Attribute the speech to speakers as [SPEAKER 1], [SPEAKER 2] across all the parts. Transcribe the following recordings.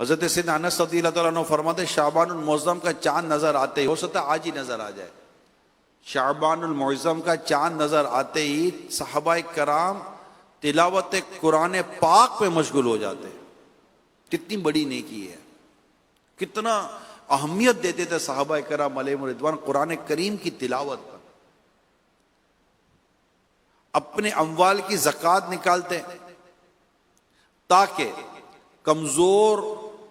[SPEAKER 1] حضرت سیدنا انس رضی اللہ تعالیٰ عنہ فرماتے ہیں شعبان المعظم کا چاند نظر آتے ہی، ہو سکتا ہے آج ہی نظر آ جائے، شعبان المعظم کا چاند نظر آتے ہی صحابہ کرام تلاوت قرآن پاک پہ مشغول ہو جاتے ہیں۔ کتنی بڑی نیکی ہے، کتنا اہمیت دیتے تھے صحابہ کرام علیہم رضوان قرآن کریم کی تلاوت پر۔ اپنے اموال کی زکوٰۃ نکالتے تاکہ کمزور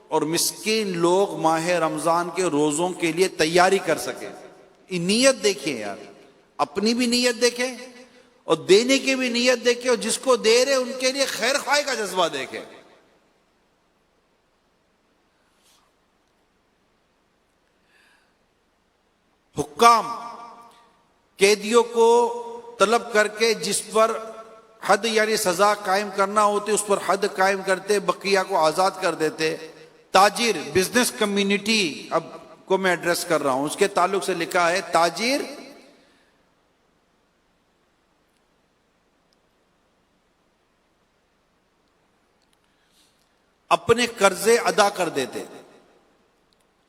[SPEAKER 1] اور مسکین لوگ ماہ رمضان کے روزوں کے لیے تیاری کر سکیں۔ نیت دیکھیں یار، اپنی بھی نیت دیکھیں اور دینے کی بھی نیت دیکھیں، اور جس کو دے رہے ان کے لیے خیر خواہی کا جذبہ دیکھیں۔ حکام قیدیوں کو طلب کر کے جس پر حد یعنی سزا قائم کرنا ہوتی اس پر حد قائم کرتے، بقیہ کو آزاد کر دیتے۔ تاجر بزنس کمیونٹی اب کو میں ایڈریس کر رہا ہوں، اس کے تعلق سے لکھا ہے تاجر اپنے قرضے ادا کر دیتے،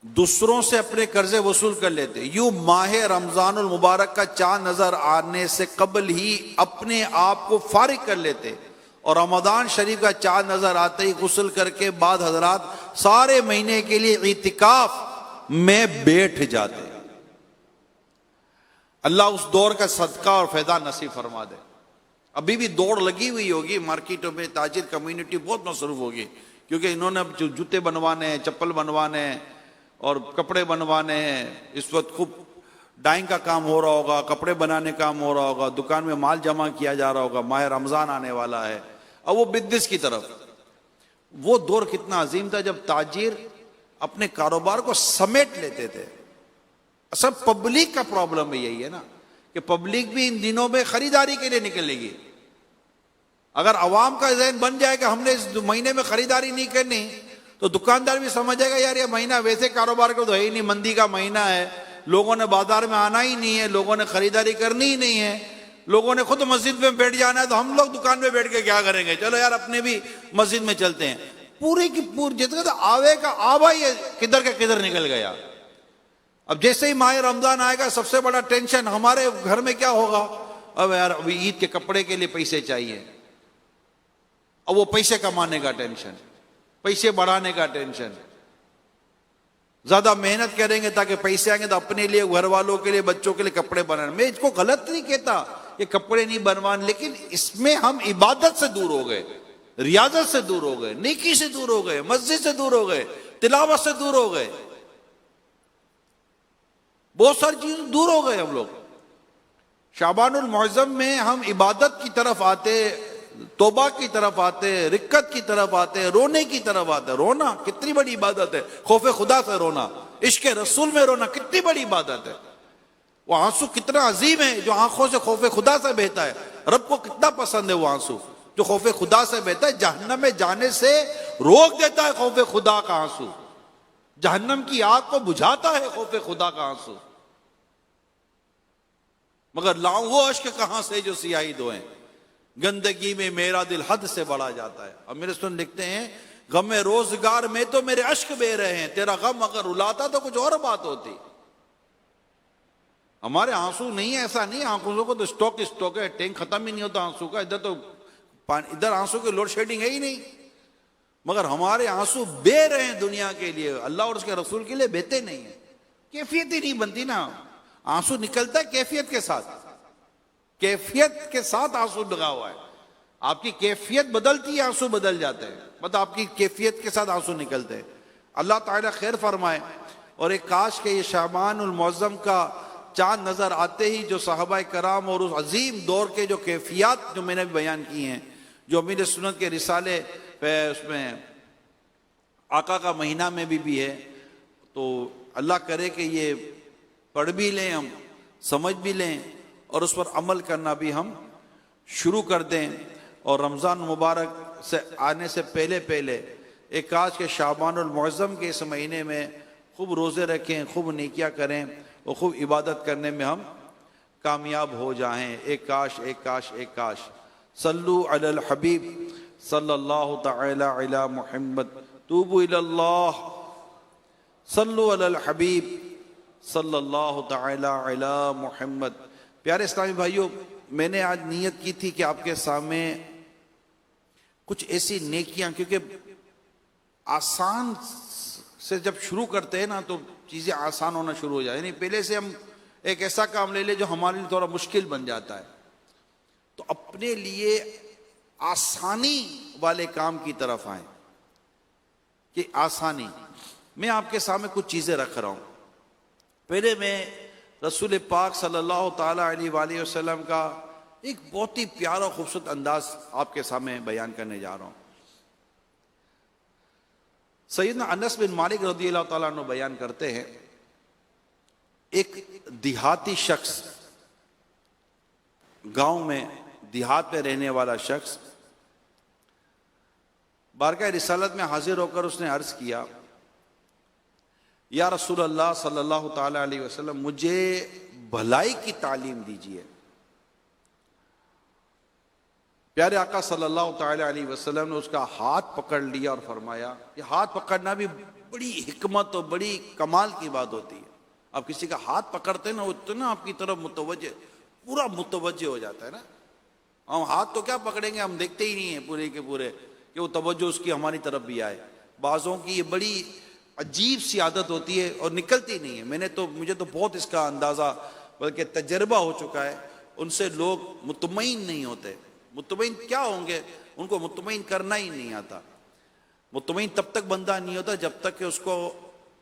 [SPEAKER 1] دوسروں سے اپنے قرضے وصول کر لیتے، یوں ماہ رمضان المبارک کا چاند نظر آنے سے قبل ہی اپنے آپ کو فارغ کر لیتے، اور رمضان شریف کا چاند نظر آتے ہی غسل کر کے بعد حضرات سارے مہینے کے لیے اعتکاف میں بیٹھ جاتے۔ اللہ اس دور کا صدقہ اور فیضان نصیب فرما دے۔ ابھی بھی دوڑ لگی ہوئی ہوگی مارکیٹوں میں، تاجر کمیونٹی بہت مصروف ہوگی، کیونکہ انہوں نے اب جوتے بنوانے ہیں، چپل بنوانے ہیں اور کپڑے بنوانے ہیں۔ اس وقت خوب ڈائنگ کا کام ہو رہا ہوگا، کپڑے بنانے کا کام ہو رہا ہوگا، دکان میں مال جمع کیا جا رہا ہوگا، ماہ رمضان آنے والا ہے، اور وہ بزنس کی طرف۔ وہ دور کتنا عظیم تھا جب تاجر اپنے کاروبار کو سمیٹ لیتے تھے۔ سب پبلک کا پرابلم یہی ہے نا کہ پبلک بھی ان دنوں میں خریداری کے لیے نکلے گی۔ اگر عوام کا ذہن بن جائے کہ ہم نے اس مہینے میں خریداری نہیں کرنی، تو دکاندار بھی سمجھ جائے گا یار یہ مہینہ ویسے کاروبار کو تو ہے ہی نہیں، مندی کا مہینہ ہے، لوگوں نے بازار میں آنا ہی نہیں ہے، لوگوں نے خریداری کرنی ہی نہیں ہے، لوگوں نے خود مسجد میں بیٹھ جانا ہے، تو ہم لوگ دکان میں بیٹھ کے کیا کریں گے، چلو یار اپنے بھی مسجد میں چلتے ہیں۔ پوری کی پوری جتنا آوے کا آبا ہی کدھر کا کدھر نکل گیا۔ اب جیسے ہی ماہ رمضان آئے گا سب سے بڑا ٹینشن ہمارے گھر میں کیا ہوگا، اب یار ابھی عید کے کپڑے کے لیے پیسے چاہیے، اب وہ پیسے کمانے کا ٹینشن، پیسے بڑھانے کا ٹینشن، زیادہ محنت کریں گے تاکہ پیسے آئیں گے تو اپنے لیے، گھر والوں کے لیے، بچوں کے لیے کپڑے بنانے۔ میں اس کو غلط نہیں کہتا کہ کپڑے نہیں بنوانے، لیکن اس میں ہم عبادت سے دور ہو گئے، ریاضت سے دور ہو گئے، نیکی سے دور ہو گئے، مسجد سے دور ہو گئے، تلاوت سے دور ہو گئے، بہت ساری چیزیں دور ہو گئے ہم لوگ۔ شعبان المعظم میں ہم عبادت کی طرف آتے، توبہ کی طرف آتے، رکت کی طرف آتے، رونے کی طرف آتے۔ رونا کتنی بڑی عبادت ہے، خوف خدا سے رونا، عشق رسول میں رونا کتنی بڑی عبادت ہے۔ وہ آنسو کتنا عظیم ہے جو آنکھوں سے خوف خدا سے بہتا ہے۔ رب کو کتنا پسند ہے وہ آنسو جو خوف خدا سے بہتا ہے، جہنم میں جانے سے روک دیتا ہے خوف خدا کا آنسو، جہنم کی آگ کو بجھاتا ہے خوف خدا کا آنسو۔ مگر لاؤں وہ اشک کہاں سے جو سیاہی دھوئیں، گندگی میں میرا دل حد سے بڑھا جاتا ہے۔ اب میرے سن لکھتے ہیں غم روزگار میں تو میرے اشک بہ رہے ہیں، تیرا غم اگر رلاتا تو کچھ اور بات ہوتی۔ ہمارے آنسو نہیں ہے، ایسا نہیں، آنکھوں کو تو اسٹاک ہے، ٹینک ختم ہی نہیں ہوتا آنسو کا، ادھر تو ادھر آنسو کی لوڈ شیڈنگ ہے ہی نہیں، مگر ہمارے آنسو بہ رہے ہیں دنیا کے لیے، اللہ اور اس کے رسول کے لیے بہتے نہیں ہیں۔ کیفیت ہی نہیں بنتی نا، آنسو نکلتا ہے کیفیت کے ساتھ، کیفیت کے ساتھ آنسو لگا ہوا ہے۔ آپ کی کیفیت بدلتی ہے، آنسو بدل جاتے ہیں، مطلب آپ کی کیفیت کے ساتھ آنسو نکلتے ہیں۔ اللہ تعالیٰ خیر فرمائے۔ اور ایک کاش کہ یہ شعبان المعظم کا چاند نظر آتے ہی جو صحابہ کرام اور اس عظیم دور کے جو کیفیات جو میں نے بیان کی ہیں، جو امیر سنت کے رسالے پہ اس میں آقا کا مہینہ میں بھی ہے، تو اللہ کرے کہ یہ پڑھ بھی لیں، ہم سمجھ بھی لیں، اور اس پر عمل کرنا بھی ہم شروع کر دیں۔ اور رمضان مبارک سے آنے سے پہلے ایک کاش کہ شعبان المعظم کے اس مہینے میں خوب روزے رکھیں، خوب نیکیاں کریں اور خوب عبادت کرنے میں ہم کامیاب ہو جائیں۔ ایک کاش، ایک کاش، ایک کاش۔ صلو علی الحبیب صلی اللہ تعالی علی محمد توبوا الی اللہ صلو علی الحبیب صلی اللہ تعالی علی محمد۔ پیارے اسلامی بھائیوں، میں نے آج نیت کی تھی کہ آپ کے سامنے کچھ ایسی نیکیاں، کیونکہ آسان سے جب شروع کرتے ہیں نا تو چیزیں آسان ہونا شروع ہو جائیں، یعنی پہلے سے ہم ایک ایسا کام لے لیں جو ہمارے لیے تھوڑا مشکل بن جاتا ہے، تو اپنے لیے آسانی والے کام کی طرف آئیں کہ آسانی۔ میں آپ کے سامنے کچھ چیزیں رکھ رہا ہوں۔ پہلے میں رسول پاک صلی اللہ تعالی علیہ وآلہ وسلم کا ایک بہت ہی پیارا خوبصورت انداز آپ کے سامنے بیان کرنے جا رہا ہوں۔ سیدنا انس بن مالک رضی اللہ تعالیٰ عنہ بیان کرتے ہیں، ایک دیہاتی شخص، گاؤں میں دیہات میں رہنے والا شخص بارگاہ رسالت میں حاضر ہو کر اس نے عرض کیا، یا رسول اللہ صلی اللہ تعالی علیہ وسلم، مجھے بھلائی کی تعلیم دیجیے۔ پیارے آقا صلی اللہ تعالی علیہ وسلم نے اس کا ہاتھ پکڑ لیا اور فرمایا، یہ ہاتھ پکڑنا بھی بڑی حکمت اور بڑی کمال کی بات ہوتی ہے۔ آپ کسی کا ہاتھ پکڑتے ہیں نا، اتنا آپ کی طرف متوجہ، پورا متوجہ ہو جاتا ہے نا۔ ہم ہاتھ تو کیا پکڑیں گے، ہم دیکھتے ہی نہیں ہیں پورے کے پورے کہ وہ توجہ اس کی ہماری طرف بھی آئے۔ بعضوں کی یہ بڑی عجیب سی عادت ہوتی ہے اور نکلتی نہیں ہے۔ مجھے تو بہت اس کا اندازہ بلکہ تجربہ ہو چکا ہے، ان سے لوگ مطمئن نہیں ہوتے۔ مطمئن کیا ہوں گے، ان کو مطمئن کرنا ہی نہیں آتا۔ مطمئن تب تک بندہ نہیں ہوتا جب تک کہ اس کو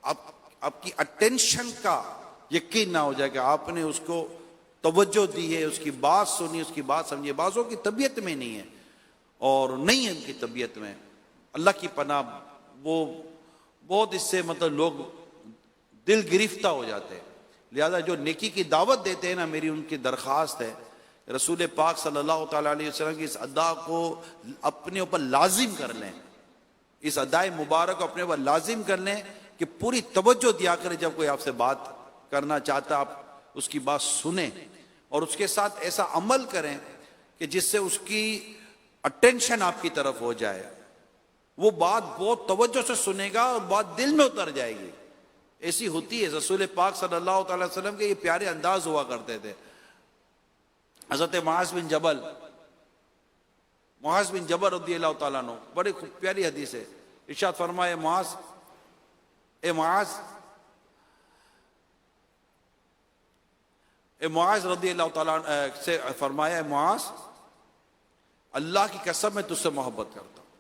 [SPEAKER 1] آپ کی اٹینشن کا یقین نہ ہو جائے کہ آپ نے اس کو توجہ دی ہے، اس کی بات سنی، اس کی بات سمجھی۔ بعضوں کی طبیعت میں نہیں ہے اور نہیں ہے ان کی طبیعت میں، اللہ کی پناہ، وہ بہت اس سے لوگ دل گرفتہ ہو جاتے ہیں۔ لہذا جو نیکی کی دعوت دیتے ہیں نا، میری ان کی درخواست ہے، رسول پاک صلی اللہ تعالیٰ علیہ وسلم کی اس ادا کو اپنے اوپر لازم کر لیں، اس ادائے مبارک کو اپنے اوپر لازم کر لیں کہ پوری توجہ دیا کریں۔ جب کوئی آپ سے بات کرنا چاہتا آپ اس کی بات سنیں اور اس کے ساتھ ایسا عمل کریں کہ جس سے اس کی اٹینشن آپ کی طرف ہو جائے، وہ بات بہت توجہ سے سنے گا اور بات دل میں اتر جائے گی۔ ایسی ہوتی ہے رسول پاک صلی اللہ تعالی وسلم کے یہ پیارے انداز ہوا کرتے تھے۔ حضرت معاذ بن جبل رضی اللہ تعالیٰ عنہ، بڑی پیاری حدیث ہے، ارشاد فرمائے، معاذ رضی اللہ تعالیٰ سے فرمایا، معاذ، اللہ کی قسم میں تجھ سے محبت کرتا ہوں۔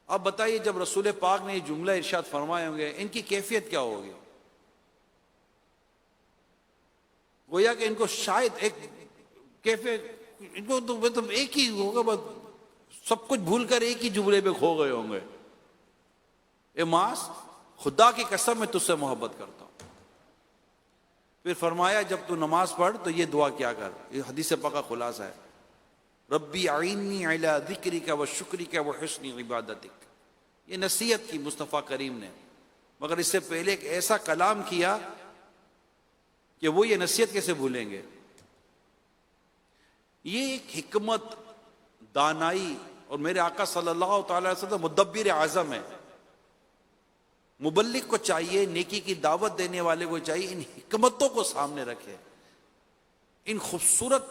[SPEAKER 1] اب بتائیے جب رسول پاک نے یہ جملہ ارشاد فرمائے ہوں گے، ان کی کیفیت کیا ہوگی؟ گویا کہ ان کو شاید ایک کیفیت، ان کو تو ایک ہی ہوگا، بس سب کچھ بھول کر ایک ہی جملے پہ کھو گئے ہوں گے، اے معاذ، خدا کی قسم میں تجھ سے محبت کرتا ہوں۔ پھر فرمایا جب تو نماز پڑھ تو یہ دعا کیا کر، یہ حدیث پاک کا خلاصہ ہے، ربی اعیننی علی ذکرک و شکرک و حسن عبادتک۔ یہ نصیحت کی مصطفیٰ کریم نے، مگر اس سے پہلے ایک ایسا کلام کیا کہ وہ یہ نصیحت کیسے بھولیں گے۔ یہ ایک حکمت، دانائی، اور میرے آقا صلی اللہ تعالی وسلم مدبر اعظم ہے۔ مبلغ کو چاہیے، نیکی کی دعوت دینے والے کو چاہیے ان حکمتوں کو سامنے رکھے، ان خوبصورت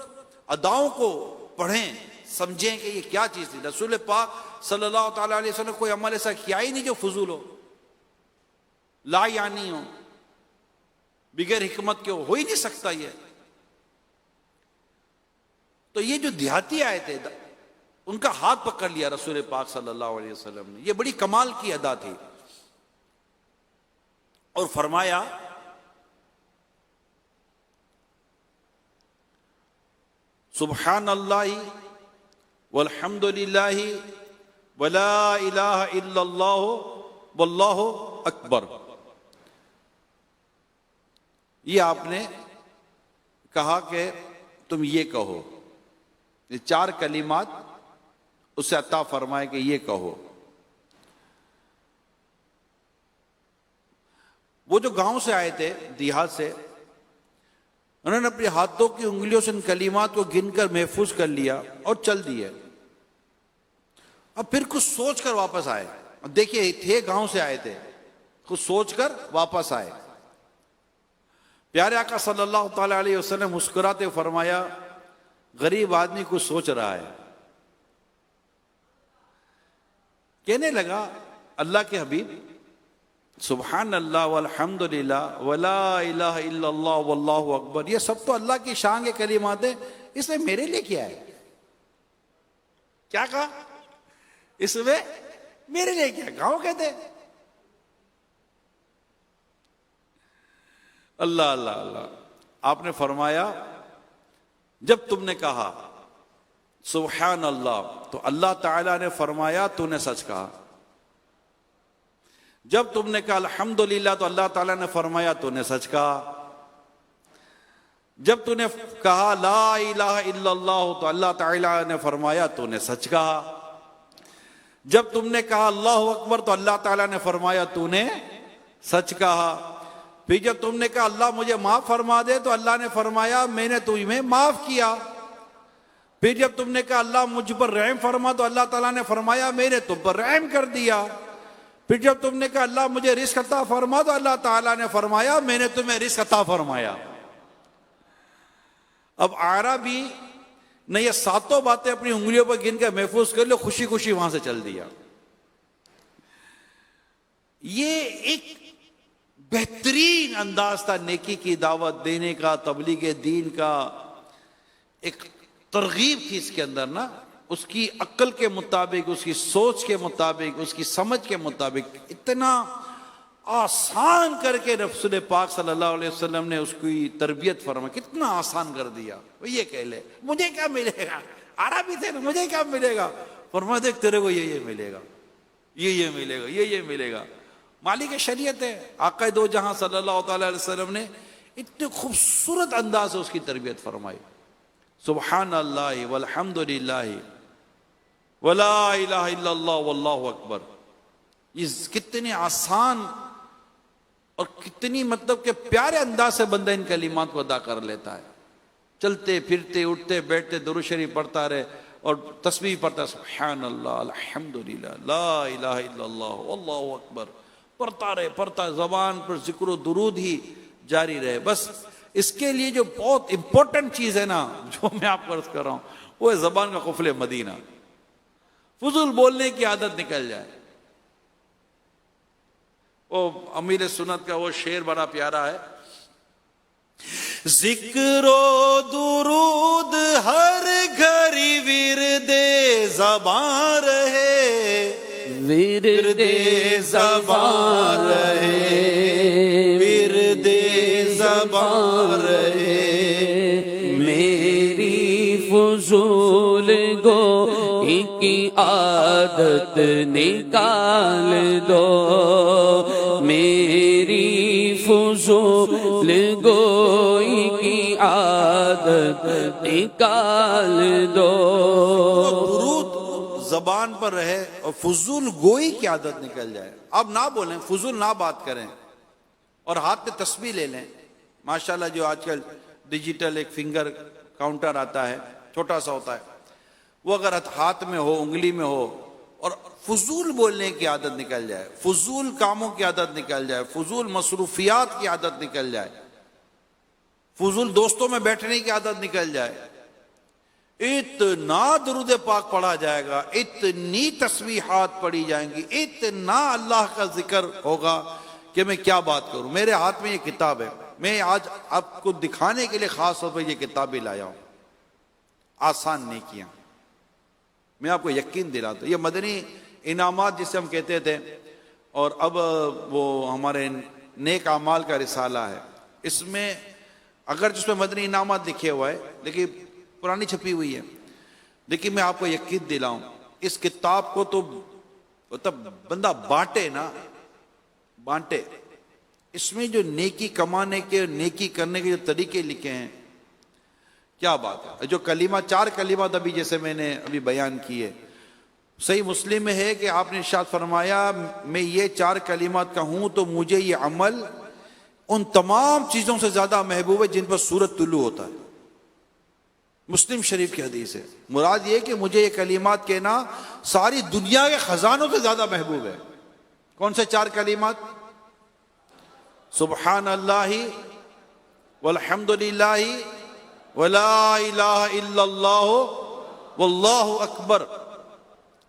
[SPEAKER 1] اداؤں کو پڑھیں، سمجھیں کہ یہ کیا چیز تھی۔ رسول پاک صلی اللہ تعالی علیہ وسلم کوئی عمل ایسا کیا ہی نہیں جو فضول ہو، لا یعنی ہو، بغیر حکمت کے ہو ہی نہیں سکتا۔ یہ تو یہ جو دیہاتی آئے تھے ان کا ہاتھ پکڑ لیا رسول پاک صلی اللہ علیہ وسلم نے، یہ بڑی کمال کی ادا تھی، اور فرمایا سبحان اللہ والحمد للہ ولا الہ الا اللہ واللہ اکبر۔ یہ آپ نے کہا کہ تم یہ کہو، یہ 4 کلمات اسے عطا فرمائے کہ یہ کہو۔ وہ جو گاؤں سے آئے تھے، دیہات سے، انہوں نے اپنے ہاتھوں کی انگلیوں سے ان کلمات کو گن کر محفوظ کر لیا اور چل دیے۔ اب پھر کچھ سوچ کر واپس آئے. اب دیکھیے تھے گاؤں سے آئے تھے, کچھ سوچ کر واپس آئے. پیارے آقا صلی اللہ تعالی علیہ وسلم مسکراتے فرمایا غریب آدمی کچھ سوچ رہا ہے. کہنے لگا اللہ کے حبیب سبحان اللہ والحمد للہ ولا الہ الا اللہ واللہ اکبر, یہ سب تو اللہ کی شان کے کلمات ہیں, اس میں میرے لیے کیا ہے؟ کیا کہا؟ اس میں میرے لیے کیا؟ گاؤں کہتے اللہ اللہ اللہ. آپ نے فرمایا جب تم نے کہا سبحان اللہ تو اللہ تعالیٰ نے فرمایا تو نے سچ کہا. جب تم نے کہا الحمدللہ تو اللہ تعالیٰ نے فرمایا تو نے سچ کہا. جب تو نے کہا لا الہ الا اللہ تو اللہ تعالیٰ نے فرمایا تو نے سچ کہا. جب تم نے کہا اللہ اکبر تو اللہ تعالیٰ نے فرمایا تو نے سچ کہا. پھر جب تم نے کہا اللہ مجھے معاف فرما دے تو اللہ نے فرمایا میں نے تمہیں معاف کیا. پھر جب تم نے کہا اللہ مجھ پر رحم فرما تو اللہ تعالیٰ نے فرمایا میں نے تم پر رحم کر دیا. پھر جب تم نے کہا اللہ مجھے رزق عطا فرما تو اللہ تعالیٰ نے فرمایا میں نے تمہیں رزق عطا فرمایا. اب عربی نے یہ ساتوں باتیں اپنی انگلیوں پر گن کے محفوظ کر لو, خوشی خوشی وہاں سے چل دیا. یہ ایک بہترین انداز تھا نیکی کی دعوت دینے کا, تبلیغ دین کا. ایک ترغیب تھی اس کے اندر نا, اس کی عقل کے مطابق, اس کی سوچ کے مطابق, اس کی سمجھ کے مطابق اتنا آسان کر کے رسول پاک صلی اللہ علیہ وسلم نے اس کی تربیت فرمائی. کتنا آسان کر دیا. وہ یہ کہہ لے مجھے کیا ملے گا, عربی تھے نا, مجھے کیا ملے گا. فرمایا دیکھ تیرے کو یہ ملے گا, یہ ملے گا, یہ ملے گا. مالک شریعت ہے آقا دو جہاں صلی اللہ تعالی علیہ وسلم نے اتنے خوبصورت انداز سے اس کی تربیت فرمائی. سبحان اللہ والحمد للہ ولا الہ الا اللہ واللہ اکبر. یہ کتنے آسان اور کتنی مطلب کہ پیارے انداز سے بندہ ان کلمات کو ادا کر لیتا ہے. چلتے پھرتے اٹھتے بیٹھتے درود شریف پڑھتا رہے اور تسبیح پڑھتا سبحان اللہ الحمدللہ لا الہ الا اللہ واللہ اکبر پڑھتا رہے, زبان پر ذکر و درود ہی جاری رہے. بس اس کے لیے جو بہت امپورٹنٹ چیز ہے نا, جو میں آپ کو عرض کر رہا ہوں, وہ ہے زبان کا قفل مدینہ. فضول بولنے کی عادت نکل جائے. وہ امیر سنت کا وہ شعر بڑا پیارا ہے, ذکر و درود ہر گھڑی ورد زبان رہے, ورد زبان رہے, ورد زبان رہے.
[SPEAKER 2] میری فضول گوئی کی عادت نکال دو, میری فضول گوئی کی عادت نکال دو.
[SPEAKER 1] درود زبان پر رہے اور فضول گوئی کی عادت نکل جائے. اب نہ بولیں, فضول نہ بات کریں, اور ہاتھ پہ تسبیح لے لیں. ماشاءاللہ جو آج کل ڈیجیٹل ایک فنگر کاؤنٹر آتا ہے, چھوٹا سا ہوتا ہے, وہ اگر ہاتھ میں ہو, انگلی میں ہو, اور فضول بولنے کی عادت نکل جائے, فضول کاموں کی عادت نکل جائے, فضول مصروفیات کی عادت نکل جائے, فضول دوستوں میں بیٹھنے کی عادت نکل جائے, اتنا درود پاک پڑھا جائے گا, اتنی تسبیحات پڑھی جائیں گی, اتنا اللہ کا ذکر ہوگا کہ میں کیا بات کروں. میرے ہاتھ میں یہ کتاب ہے, میں آج آپ کو دکھانے کے لیے خاص طور پر یہ کتابیں لایا ہوں. آسان نیکیاں میں آپ کو یقین دلاتا ہوں. یہ مدنی انعامات جسے ہم کہتے تھے, اور اب وہ ہمارے نیک اعمال کا رسالہ ہے. اس میں اگر جس میں مدنی انعامات لکھے ہوا ہے لیکن پرانی چھپی ہوئی ہے, لیکن میں آپ کو یقین دلاؤں اس کتاب کو تو مطلب بندہ بانٹے نا, بانٹے. اس میں جو نیکی کمانے کے, نیکی کرنے کے جو طریقے لکھے ہیں, کیا بات ہے. جو کلمہ, 4 کلمات ابھی جیسے میں نے ابھی بیان کیے, صحیح مسلم میں ہے کہ آپ نے ارشاد فرمایا میں یہ 4 کلمات کہوں تو مجھے یہ عمل ان تمام چیزوں سے زیادہ محبوب ہے جن پر سورج طلوع ہوتا ہے. مسلم شریف کی حدیث ہے. مراد یہ کہ مجھے یہ کلمات کہنا ساری دنیا کے خزانوں سے زیادہ محبوب ہے. کون سے 4 کلمات؟ سبحان اللہ والحمد للہ ولا الہ الا اللہ واللہ اکبر.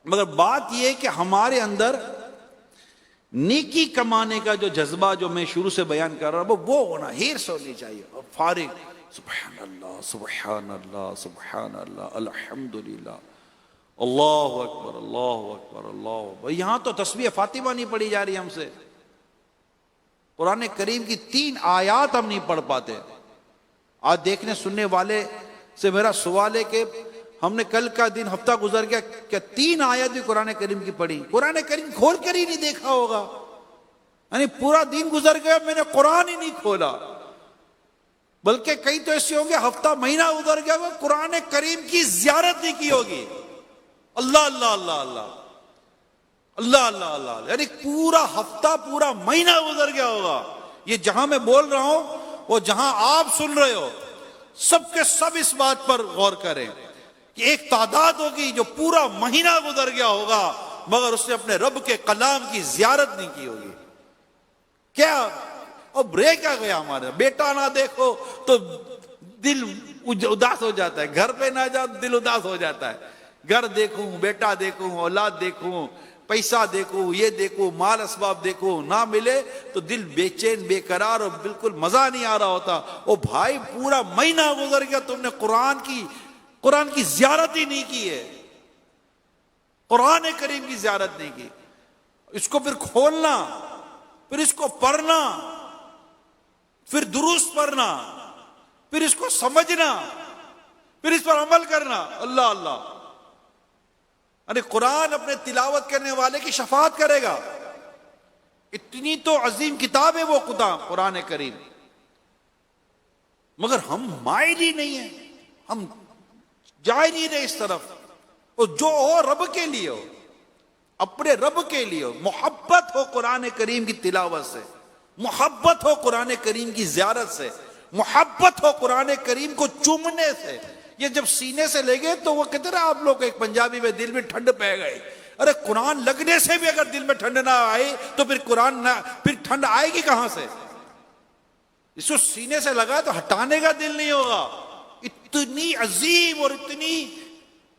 [SPEAKER 1] مگر بات یہ ہے کہ ہمارے اندر نیکی کمانے کا جو جذبہ جو میں شروع سے بیان کر رہا ہوں وہ ہونا، ہرس ہونی چاہیے. اور فارغ سبحان اللہ سبحان اللہ سبحان اللہ الحمدللہ اللہ اکبر اللہ اکبر اللہ اکبر. یہاں تو تسبیح فاطمہ نہیں پڑھی جا رہی ہم سے. قرآن کریم کی 3 آیات ہم نہیں پڑھ پاتے. آج دیکھنے سننے والے سے میرا سوال ہے کہ ہم نے کل کا دن ہفتہ گزر گیا، کیا 3 آیات بھی قرآن کریم کی پڑھی؟ قرآن کریم کھول کر ہی نہیں دیکھا ہوگا. یعنی پورا دن گزر گیا میں نے قرآن ہی نہیں کھولا. بلکہ کئی تو ایسے ہوں گے ہفتہ مہینہ گزر گیا وہ قرآن کریم کی زیارت نہیں کی ہوگی. اللہ اللہ اللہ اللہ اللہ اللہ اللہ، یعنی پورا ہفتہ پورا مہینہ گزر گیا ہوگا. یہ جہاں میں بول رہا ہوں وہ جہاں آپ سن رہے ہو، سب کے سب اس بات پر غور کریں کہ ایک تعداد ہوگی جو پورا مہینہ گزر گیا ہوگا مگر اس نے اپنے رب کے کلام کی زیارت نہیں کی ہوگی. کیا اب رہ کیا گیا ہمارا؟ بیٹا نہ دیکھو تو دل اداس ہو جاتا ہے، گھر پہ نہ جاؤ دل اداس ہو جاتا ہے. گھر دیکھوں، بیٹا دیکھوں، اولاد دیکھوں، پیسہ دیکھوں، یہ دیکھوں، مال اسباب دیکھوں، نہ ملے تو دل بے چین بے قرار اور بالکل مزہ نہیں آ رہا ہوتا. او بھائی پورا مہینہ گزر گیا تم نے قرآن کی زیارت ہی نہیں کی ہے، قرآن کریم کی زیارت نہیں کی. اس کو پھر کھولنا، پھر اس کو پڑھنا، پھر درست پڑھنا، پھر اس کو سمجھنا، پھر اس پر عمل کرنا. اللہ اللہ، یعنی قرآن اپنے تلاوت کرنے والے کی شفاعت کرے گا. اتنی تو عظیم کتاب ہے وہ قرآن کریم، مگر ہم مائل ہی نہیں ہیں، ہم جا ہی نہیں رہے اس طرف. اور جو ہو رب کے لیے ہو، اپنے رب کے لیے ہو. محبت ہو قرآن کریم کی تلاوت سے، محبت ہو قرآن کریم کی زیارت سے، محبت ہو قرآن کریم کو چومنے سے. یہ جب سینے سے لے گئے تو وہ کہتے رہے آپ لوگ ایک پنجابی میں دل میں ٹھنڈ پہ گئے. ارے قرآن لگنے سے بھی اگر دل میں ٹھنڈ نہ آئے تو پھر ٹھنڈ آئے گی کہاں سے؟ اس کو سینے سے لگا تو ہٹانے کا دل نہیں ہوگا. اتنی عظیم اور اتنی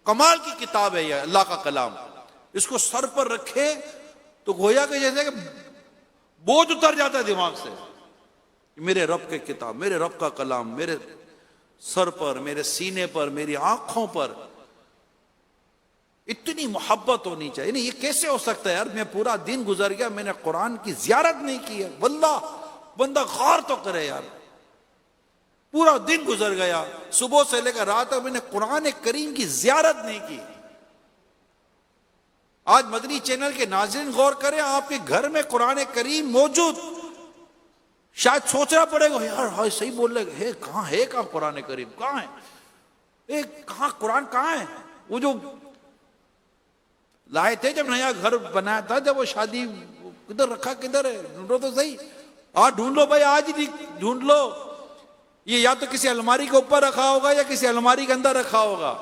[SPEAKER 1] کمال کی کتاب ہے یہ اللہ کا کلام. اس کو سر پر رکھے تو گویا کہ جیسے کہ بوجھ اتر جاتا ہے دماغ سے. میرے رب کی کتاب، میرے رب کا کلام میرے سر پر، میرے سینے پر، میری آنکھوں پر. اتنی محبت ہونی چاہیے. نہیں یہ کیسے ہو سکتا ہے یار، میں پورا دن گزر گیا میں نے قرآن کی زیارت نہیں کی ہے. واللہ بندہ غور تو کرے یار، پورا دن گزر گیا صبح سے لے کر رات تک میں نے قرآن کریم کی زیارت نہیں کی. آج مدنی چینل کے ناظرین غور کریں، آپ کے گھر میں قرآن کریم موجود. شاید سوچنا پڑے گا یار ہاں صحیح بول رہے ہے، کہاں ہے کہاں قرآن کریم کہاں ہے، کہاں قرآن کہاں ہے؟ وہ جو لائے تھے جب نیا گھر بنایا تھا، جب وہ شادی کدھر رکھا، کدھر ہے؟ ڈھونڈو تو صحیح. ڈھونڈ لو بھائی، آج ہی ڈھونڈ لو. یہ یا تو کسی الماری کے اوپر رکھا ہوگا یا کسی الماری کے اندر رکھا ہوگا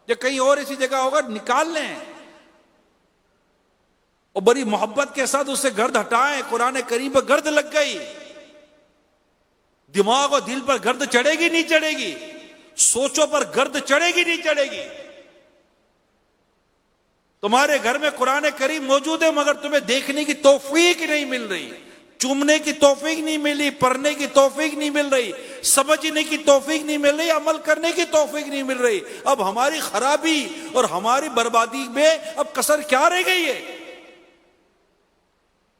[SPEAKER 1] یا کہیں اور ایسی جگہ ہوگا. نکال لیں اور بڑی محبت کے ساتھ اس سے گرد ہٹائیں. قرآن کریم پر گرد لگ گئی، دماغ اور دل پر گرد چڑھے گی نہیں چڑھے گی، سوچوں پر گرد چڑھے گی نہیں چڑھے گی. تمہارے گھر میں قرآن کریم موجود ہے مگر تمہیں دیکھنے کی توفیق نہیں مل رہی، چومنے کی توفیق نہیں ملی، پڑھنے کی توفیق نہیں مل رہی، سمجھنے کی توفیق نہیں مل رہی، عمل کرنے کی توفیق نہیں مل رہی. اب ہماری خرابی اور ہماری بربادی میں اب کسر کیا رہ گئی ہے؟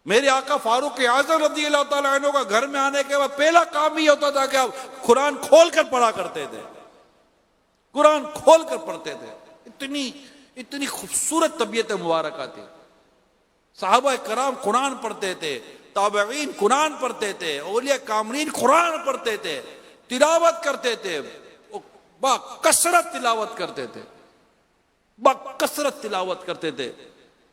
[SPEAKER 1] میرے آقا فاروق اعظم رضی اللہ تعالیٰ عنہ کا گھر میں آنے کے بعد پہلا کام یہ ہوتا تھا کہ آپ قرآن کھول کر پڑھا کرتے تھے، قرآن کھول کر پڑھتے تھے. اتنی خوبصورت طبیعت مبارکہ تھی. صحابہ کرام قرآن پڑھتے تھے، تابعین قرآن پڑھتے تھے، اولیاء کاملین قرآن پڑھتے تھے، تلاوت کرتے تھے، با کثرت تلاوت کرتے تھے، با کثرت تلاوت کرتے تھے.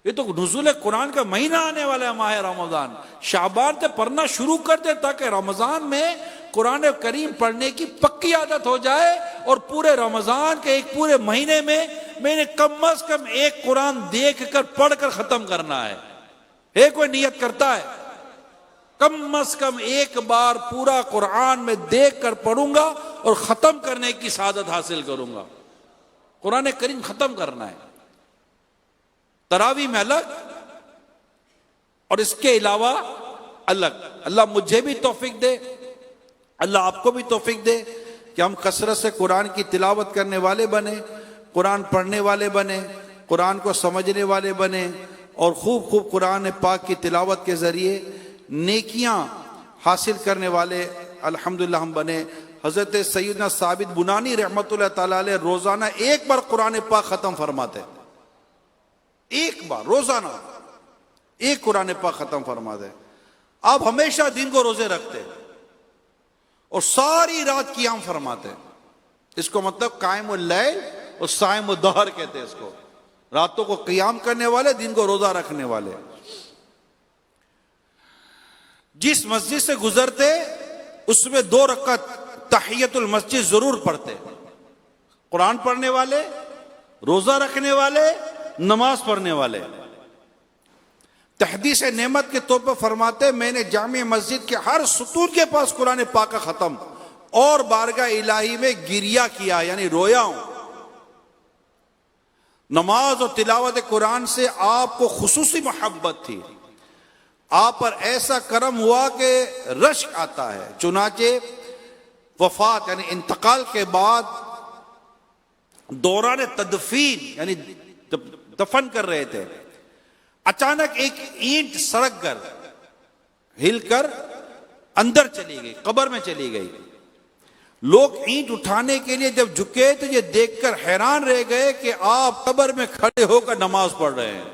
[SPEAKER 1] یہ تو نزول قرآن کا مہینہ آنے والا ہے، ماہ رمضان. شعبان سے پڑھنا شروع کر دے تاکہ رمضان میں
[SPEAKER 3] قرآن کریم پڑھنے کی پکی عادت ہو جائے اور پورے رمضان کے ایک پورے مہینے میں میں نے کم از کم ایک قرآن دیکھ کر پڑھ کر ختم کرنا ہے کوئی نیت کرتا ہے کم از کم ایک بار پورا قرآن میں دیکھ کر پڑھوں گا اور ختم کرنے کی سعادت حاصل کروں گا. قرآن کریم ختم کرنا ہے. تراویح میں الگ اور اس کے علاوہ الگ. اللہ مجھے بھی توفیق دے, اللہ آپ کو بھی توفیق دے کہ ہم کثرت سے قرآن کی تلاوت کرنے والے بنے, قرآن پڑھنے والے بنے, قرآن کو سمجھنے والے بنے اور خوب خوب قرآن پاک کی تلاوت کے ذریعے نیکیاں حاصل کرنے والے الحمدللہ ہم بنے. حضرت سیدنا ثابت بنانی رحمت اللہ تعالیٰ علیہ روزانہ ایک بار قرآن پاک ختم فرماتے, ایک بار روزانہ ایک قرآن پاک ختم فرماتے. آپ ہمیشہ دن کو روزے رکھتے اور ساری رات قیام فرماتے. اس کو مطلب قائم اللیل اور صائم الدہر کہتے ہیں اس کو, راتوں کو قیام کرنے والے, دن کو روزہ رکھنے والے. جس مسجد سے گزرتے اس میں 2 رکعت تحیت المسجد ضرور پڑھتے. قرآن پڑھنے والے, روزہ رکھنے والے, نماز پڑھنے والے. تحدیث نعمت کے طور پر فرماتے میں نے جامع مسجد کے ہر ستون کے پاس قرآن پاک کا ختم اور بارگاہ الہی میں گریہ کیا, یعنی رویا ہوں. نماز اور تلاوت قرآن سے آپ کو خصوصی محبت تھی, آپ پر ایسا کرم ہوا کہ رشک آتا ہے. چنانچہ وفات یعنی انتقال کے بعد دوران تدفین یعنی دفن کر رہے تھے, اچانک ایک اینٹ سڑک کر ہل کر اندر چلی گئی, قبر میں چلی گئی. لوگ اینٹ اٹھانے کے لیے جب جھکے تو یہ دیکھ کر حیران رہ گئے کہ آپ قبر میں کھڑے ہو کر نماز پڑھ رہے ہیں.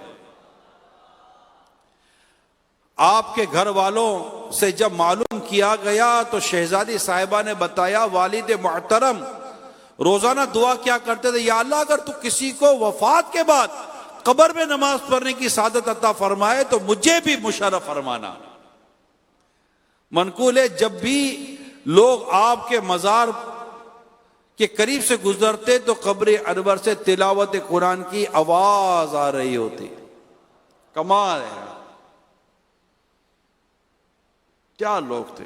[SPEAKER 3] آپ کے گھر والوں سے جب معلوم کیا گیا تو شہزادی صاحبہ نے بتایا والد محترم روزانہ دعا کیا کرتے تھے, یا اللہ اگر تو کسی کو وفات کے بعد قبر میں نماز پڑھنے کی سعادت عطا فرمائے تو مجھے بھی مشرف فرمانا. منقول ہے جب بھی لوگ آپ کے مزار کے قریب سے گزرتے تو قبر انور سے تلاوت قرآن کی آواز آ رہی ہوتی. کمال ہے, کیا لوگ تھے.